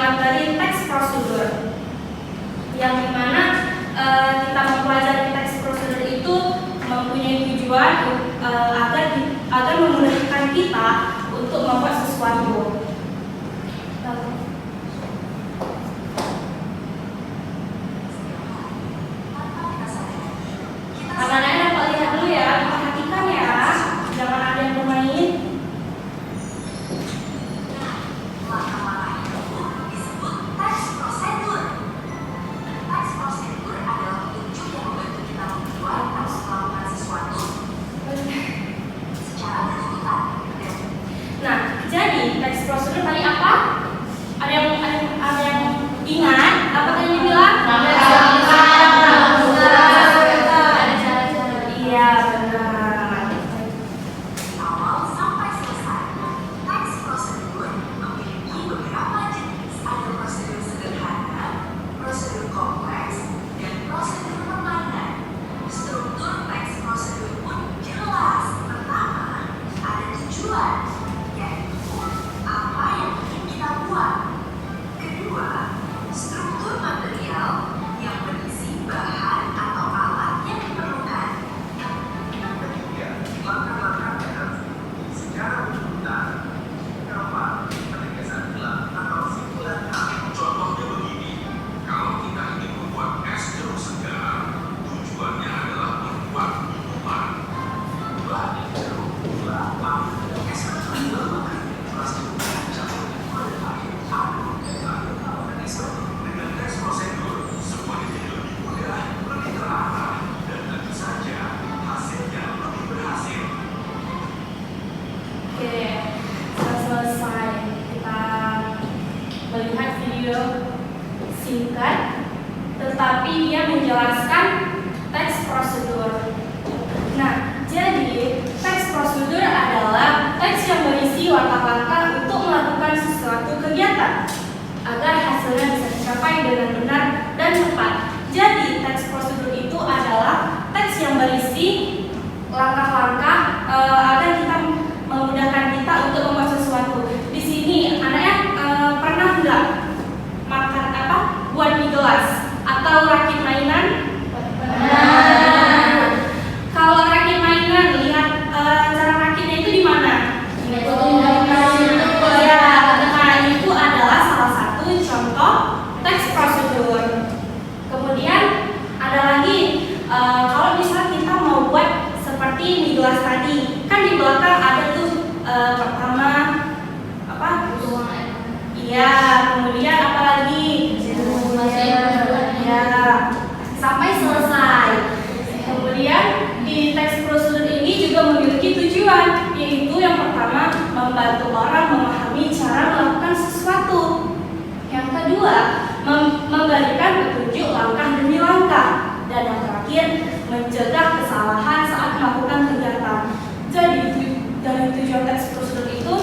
tujuan dari teks prosedur, yang dimana kita mempelajari teks prosedur itu mempunyai tujuan agar memudahkan kita untuk membuat sesuatu. Anak-anak dapat lihat dulu ya, perhatikan ya, jangan ada yang bermain. Nah, jadi teks prosedur tadi apa? Ada yang ingat? Apa tadi dibilang? Iya, benar. Awal sampai selesai, teks prosedur memiliki beberapa jenis. Ada prosedur sederhana, prosedur kompleks, dan prosedur permainan. Struktur teks prosedur pun jelas. Pertama, ada tujuan, yaitu apa yang ingin kita buat. Kedua, struktur material yang berisi bahan atau alat yang diperlukan. Yang ketiga, langkah-langkah terapi secara urutan. Keempat, penegasan gelar atau simpulan A. Contohnya begini, kalau kita ingin membuat es jeruk segar, tujuannya adalah membuat minuman. Bahan jeruk, gula, air, es kacang, rasa kacang, air, aduk, dan es. Dengan teks prosedur, semuanya jadi lebih mudah, lebih terarah, dan tentu saja hasilnya lebih berhasil. Oke, sudah selesai. Kita melihat video singkat, tetapi dia menjelaskan teks prosedur. Nah, jadi teks prosedur adalah teks yang berisi langkah-langkah untuk melakukan sesuatu kegiatan agar hasilnya bisa dicapai dengan benar dan tepat. Jadi teks prosedur itu adalah teks yang berisi langkah-langkah agar kita memudahkan kita untuk membuat sesuatu. Di sini anaknya pernah nggak makan buat mie gelas atau rakit mainan? Nah, kalau rakit mainan, lihat cara rakitnya itu di mana? Ya, nah itu adalah salah satu contoh teks prosedur. Kemudian ada lagi, kalau misalnya kita mau buat seperti mie gelas tadi, kan di belakang ada tuh pertama apa? Iya, kemudian apa lagi? Ya, sampai selesai. Kemudian di teks prosedur ini juga memiliki tujuan, yaitu yang pertama membantu orang memahami cara melakukan sesuatu. Yang kedua, memberikan petunjuk langkah demi langkah. Dan yang terakhir, mencegah kesalahan saat melakukan kegiatan. Jadi dari tujuan teks prosedur itu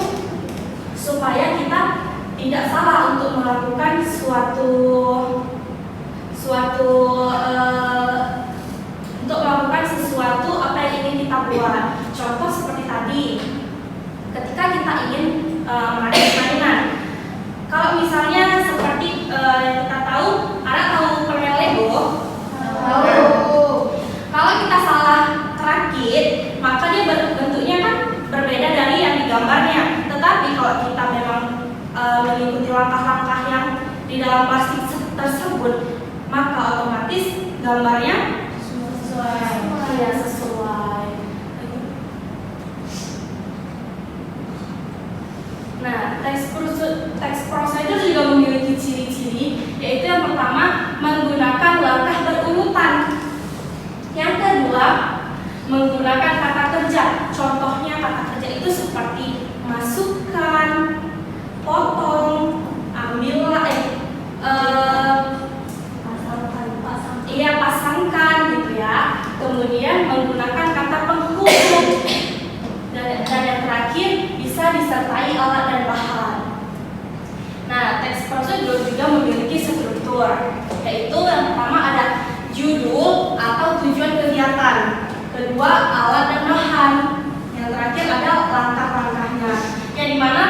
supaya kita tidak salah untuk melakukan untuk melakukan sesuatu apa yang ingin kita buat. Contoh seperti tadi, ketika kita ingin merakit mainan. Kalau misalnya seperti yang kita tahu, anak tahu permen Lego? Tahu. Kalau kita salah rakit, maka dia bentuknya kan berbeda dari yang digambarnya. Tetapi kalau kita memang mengikuti langkah-langkah yang di dalam plastik tersebut, maka otomatis gambarnya sesuai. Nah, teks prosedur juga memiliki ciri-ciri, yaitu yang pertama menggunakan langkah berurutan. Yang kedua, menggunakan kata kerja. Contohnya kata kerja itu seperti masukkan, potong, ambillah, pasangkan gitu ya. Kemudian menggunakan kata penghubung. Dan yang terakhir bisa disertai alat dan bahan. Nah, teks prosedur juga memiliki struktur, yaitu yang pertama ada judul atau tujuan kegiatan, kedua alat dan bahan, yang terakhir ada langkah-langkahnya. Yang dimana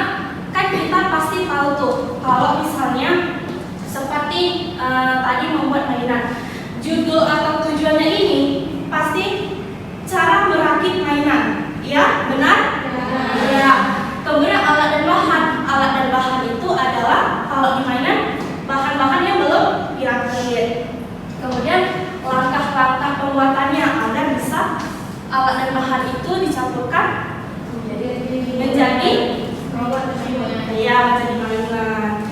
kan kita pasti tahu tuh kalau misalnya seperti tadi membuat mainan. Judul atau tujuannya ini pasti cara merakit mainan. Ya, benar? Ya. Kemudian alat dan bahan. Alat dan bahan itu adalah kalau di mainan bahan-bahan yang belum dirakit. Kemudian langkah-langkah pembuatannya agar bisa alat dan bahan itu dicampurkan menjadi mainan.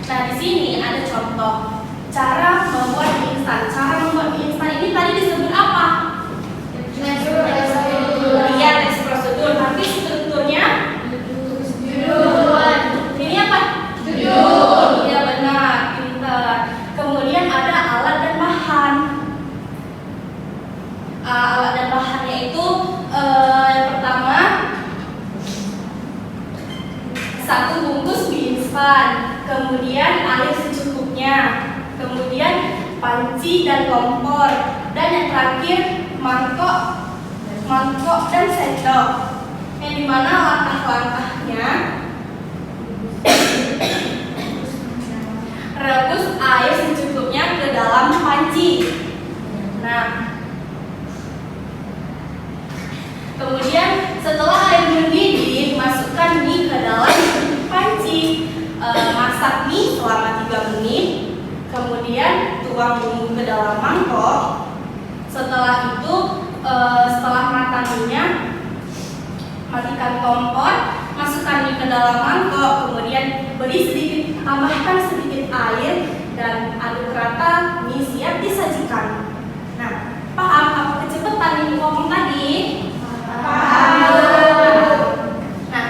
Nah, di sini ada contoh cara membuat mie instan. Cara membuat mie instan ini tadi disebut apa? Iya, teks prosedur. Tapi strukturnya ini apa? Iya, benar, pintar. Kemudian ada alat dan bahan. Alat dan bahannya itu yang pertama 1 bungkus mie instan, kemudian air secukupnya, kemudian panci dan kompor, dan yang terakhir mangkok dan sendok. Yang dimana langkah-langkahnya rebus air secukupnya ke dalam panci. Nah, kemudian setelah air mendidih, masukkan mie ke dalam panci. Masak mie selama 3 menit. Kemudian tuang bumbu ke dalam mangkok. Setelah itu, setelah matang minyak, matikan kompor, masukkan mie ke dalam mangkok. Kemudian tambahkan sedikit air dan aduk rata. Mie siap disajikan. Nah, paham apa kecepatan ini ngomong tadi? Nah,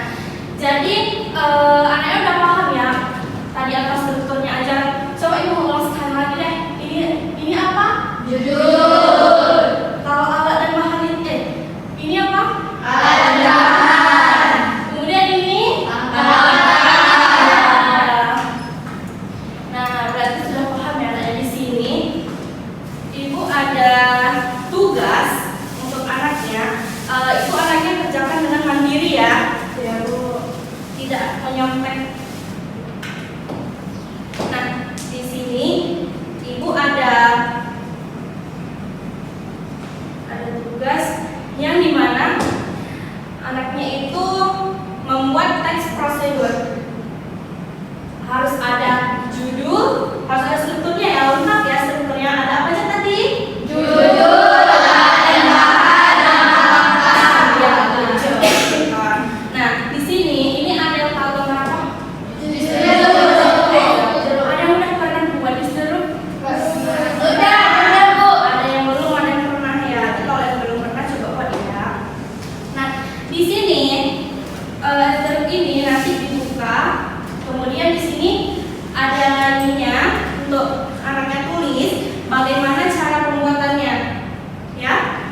jadi anaknya udah paham ya tadi apa strukturnya aja. Coba ibu ulang sekali lagi deh. Ini apa? Judul. Kalau alat dan bahan ini apa? Alat dan bahan. Kemudian ini Nah, berarti sudah paham ya anaknya di sini. Ibu ada tugas untuk anaknya. Itu anaknya kerjakan dengan mandiri ya. Ya, Bu. Tidak menyontek. Nah, di sini Ibu ada tugas yang dimana anaknya itu membuat teks prosedur. Harus ada judul, harus ada strukturnya ya, lengkap ya strukturnya. Ada apa aja tadi? Judul. Nah, di sini ini ada yang tahu gambar apa? Ada yang udah pernah buat di seluruh? Udah Bu. Ada yang belum, ada yang pernah ya. Jadi kalau yang belum pernah coba buat ya. Nah, di sini seluruh ini nanti dibuka. Kemudian di sini ada ininya untuk anaknya tulis bagaimana cara pembuatannya, ya.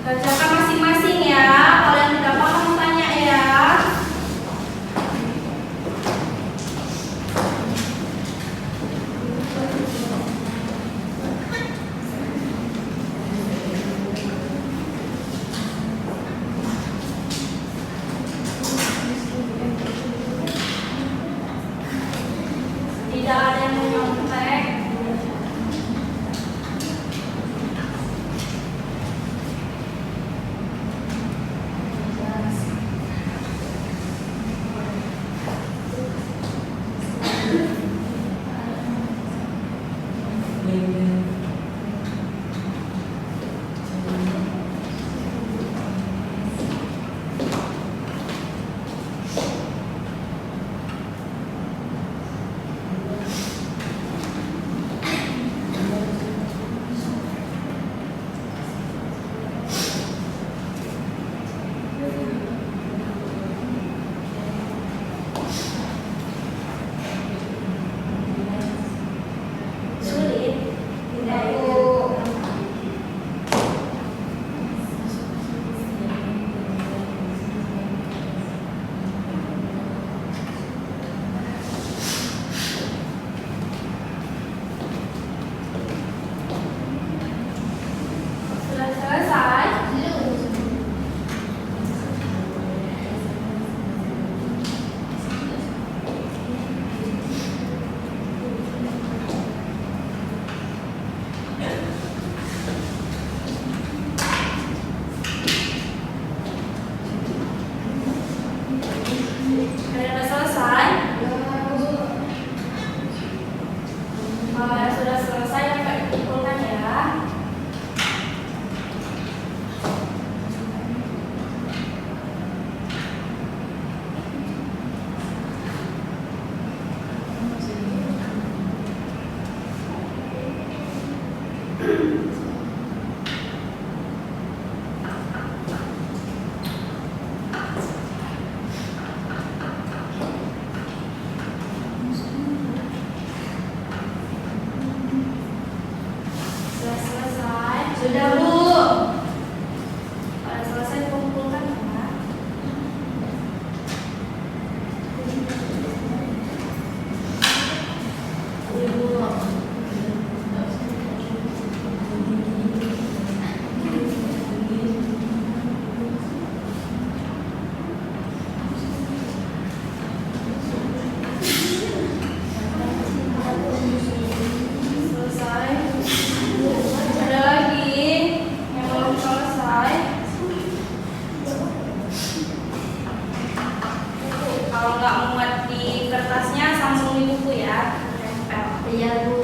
Kerjakan masing-masing ya. Kalau yang tidak paham tanya ya. Tidak ada yang menyontek. Kalian udah selesai? Kalau yang sudah selesai, dapat dikumpulkan ya. Sudah selesai? Sudah, Bu. Kalau selesai dikumpulkan ya. Ibu. Selesai. Ada lagi yang belum selesai. Kalau nggak muat di kertasnya, sambung di buku ya. Tempel. Iya, Bu.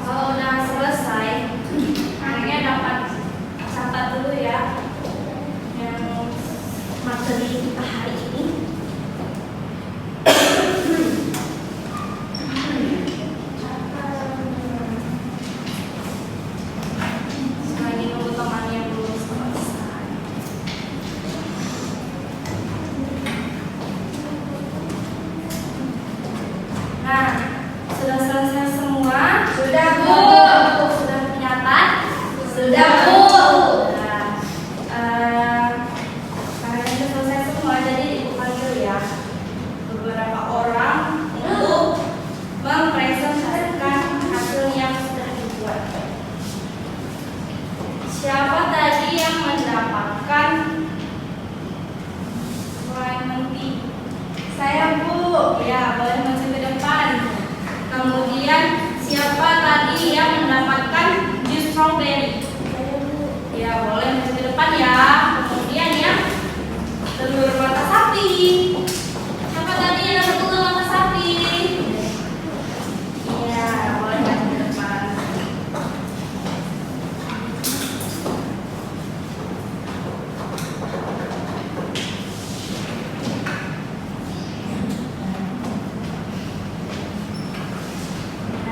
Kalau udah selesai, kalian dapat catat dulu ya yang materi kita hari ini. Lagi nunggu teman yang belum selesai. Nah, sudah selesai semua? Sudah, Bu. Sudah mencatat? Sudah, Bu. Nah, karena itu selesai semua, jadi dipanggil ya beberapa orang untuk mempresentasikan hasil yang sudah dibuat. Siapa tadi yang mendapatkan royalty? Saya, Bu. Ya, boleh maju ke depan. Kemudian siapa tadi yang mendapatkan jus strawberry? Ya, boleh maju ke depan ya. Kemudian yang telur mata sapi. Siapa tadi yang dapat telur mata sapi? Ya, boleh maju ke depan.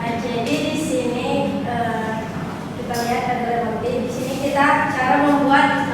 Nah, jadi di sini kita lihat ada lebih. Di sini kita cara membuat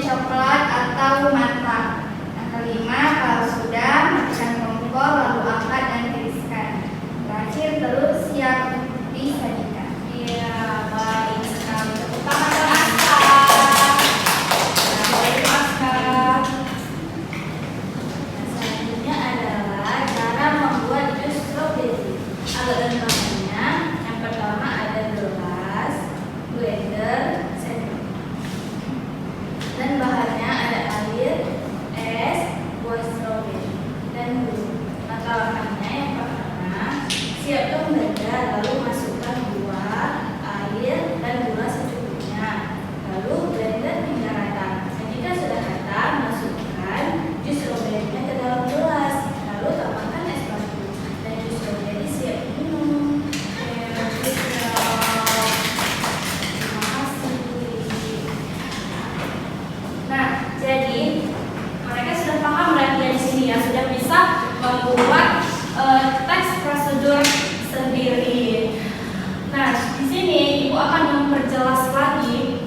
coklat atau matang. Yang kelima, kalau sudah, matikan kompor lalu angkat dan tiriskan. Terakhir, telur siap disajikan. Iya, baik sekali. Tepuk tangan untuk Askar. Nah, baik Askar. Nah, selanjutnya adalah cara membuat jus stroberi. Alat dan bahannya, yang pertama ada gelas, blender, sendok. Dan bahannya ada air, es, buah stroberi, dan bulu. Langkah-langkahnya yang pertama, siapkan blender lalu masukkan buah, air, dan gula secukupnya. Lalu blender hingga rata. Dan jika sudah rata, masukkan jus stroberinya ke dalam gelas. Lalu tambahkan es batu. Dan jus stroberi siap diminum. Terima kasih. Nah, jadi mereka sudah paham berarti ya di sini ya, sudah bisa membuat teks prosedur sendiri. Nah, di sini Ibu akan memperjelas lagi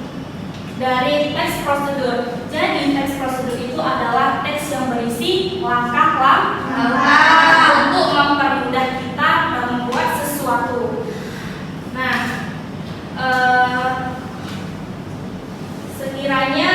dari teks prosedur. Jadi teks prosedur itu adalah teks yang berisi langkah-langkah untuk mempermudah kita membuat sesuatu. Nah, sekiranya